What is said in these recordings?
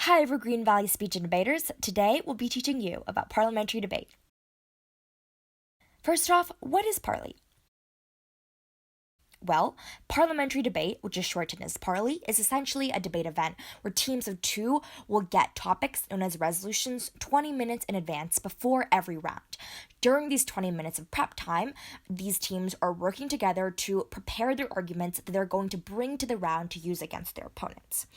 Hi, Green Valley speech and debaters. Today we'll be teaching you about parliamentary debate. First off, what is parley? Well, parliamentary debate, which is shortened as parley, is essentially a debate event where teams of two will get topics known as resolutions 20 minutes in advance before every round. During these 20 minutes of prep time, these teams are working together to prepare their arguments that they're going to bring to the round to use against their opponents.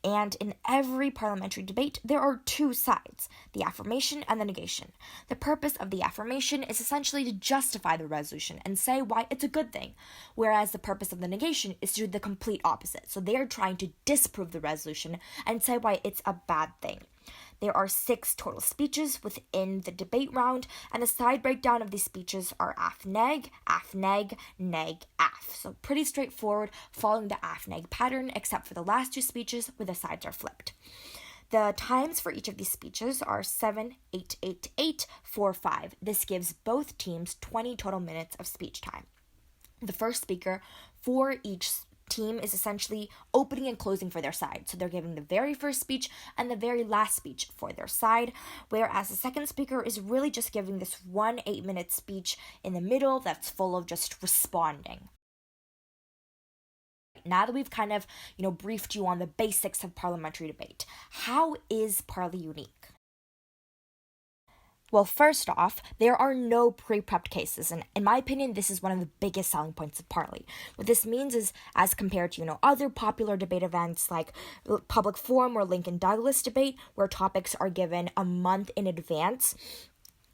And in every parliamentary debate, there are two sides, the affirmation and the negation. The purpose of the affirmation is essentially to justify the resolution and say why it's a good thing, whereas the purpose of the negation is to do the complete opposite. So they are trying to disprove the resolution and say why it's a bad thing. There are 6 total speeches within the debate round, and the side breakdown of these speeches are af-neg, neg, af. So pretty straightforward, following the af-neg pattern, except for the last 2 speeches where the sides are flipped. The times for each of these speeches are 7, 8, 8, 8, 4, 5. This gives both teams 20 total minutes of speech time. The first speaker for each team is essentially opening and closing for their side. So they're giving the very first speech and the very last speech for their side, whereas the second speaker is really just giving this 1 8-minute speech in the middle that's full of just responding. Now that we've kind of, briefed you on the basics of parliamentary debate, how is parley unique? Well, first off, there are no pre-prepped cases, and in my opinion, this is one of the biggest selling points of parley. What this means is, as compared to, other popular debate events like Public Forum or Lincoln Douglas debate, where topics are given a month in advance,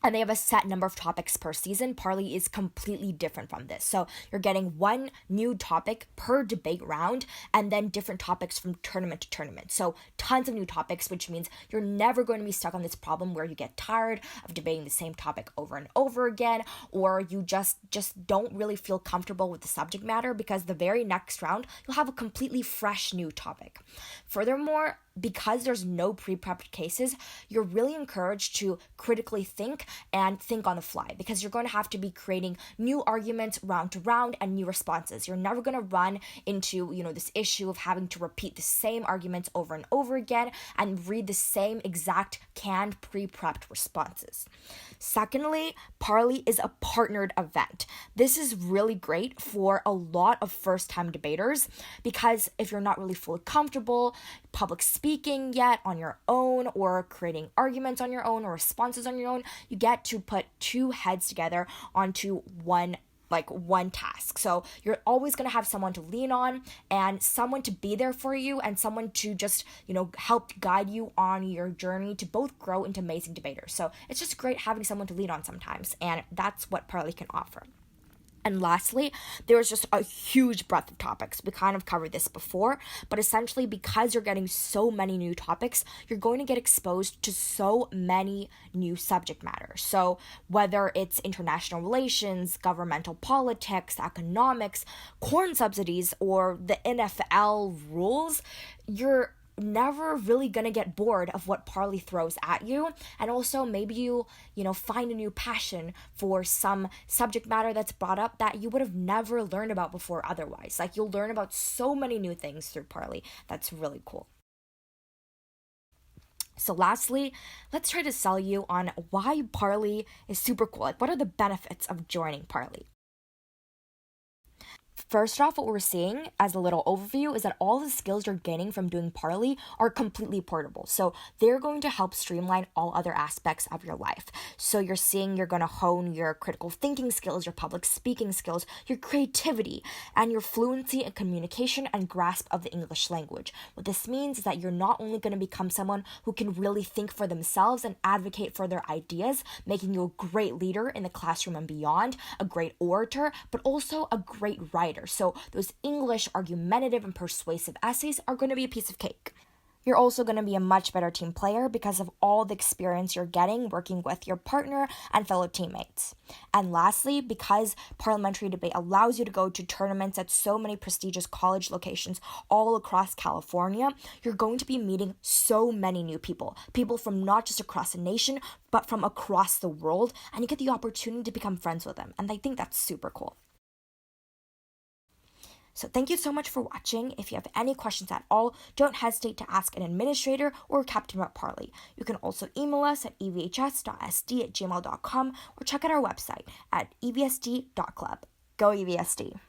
and they have a set number of topics per season, parley is completely different from this. So you're getting one new topic per debate round, and then different topics from tournament to tournament. So tons of new topics, which means you're never going to be stuck on this problem where you get tired of debating the same topic over and over again, or you just don't really feel comfortable with the subject matter, because the very next round, you'll have a completely fresh new topic. Furthermore, because there's no pre-prepped cases, you're really encouraged to critically think and think on the fly, because you're going to have to be creating new arguments round to round and new responses. You're never going to run into, this issue of having to repeat the same arguments over and over again and read the same exact canned pre-prepped responses. Secondly, parley is a partnered event. This is really great for a lot of first-time debaters, because if you're not really fully comfortable public speaking yet on your own, or creating arguments on your own or responses on your own, you get to put 2 heads together onto one task. So you're always going to have someone to lean on, and someone to be there for you, and someone to just, help guide you on your journey to both grow into amazing debaters. So it's just great having someone to lean on sometimes, and that's what parley can offer. And lastly, there's just a huge breadth of topics. We kind of covered this before, but essentially because you're getting so many new topics, you're going to get exposed to so many new subject matter. So whether it's international relations, governmental politics, economics, corn subsidies, or the NFL rules, you're never really gonna get bored of what parley throws at you. And also maybe you find a new passion for some subject matter that's brought up that you would have never learned about before otherwise. Like, you'll learn about so many new things through parley. That's really cool. So lastly, let's try to sell you on why parley is super cool. Like, what are the benefits of joining parley? First off, what we're seeing as a little overview is that all the skills you're gaining from doing parley are completely portable. So they're going to help streamline all other aspects of your life. So you're seeing you're going to hone your critical thinking skills, your public speaking skills, your creativity, and your fluency in communication and grasp of the English language. What this means is that you're not only going to become someone who can really think for themselves and advocate for their ideas, making you a great leader in the classroom and beyond, a great orator, but also a great writer. So those English argumentative and persuasive essays are going to be a piece of cake. You're also going to be a much better team player because of all the experience you're getting working with your partner and fellow teammates. And lastly, because parliamentary debate allows you to go to tournaments at so many prestigious college locations all across California, you're going to be meeting so many new people from not just across the nation, but from across the world, and you get the opportunity to become friends with them. And I think that's super cool. So thank you so much for watching. If you have any questions at all, don't hesitate to ask an administrator or captain about Parley. You can also email us at evhs.sd@gmail.com or check out our website at evsd.club. Go EVSD!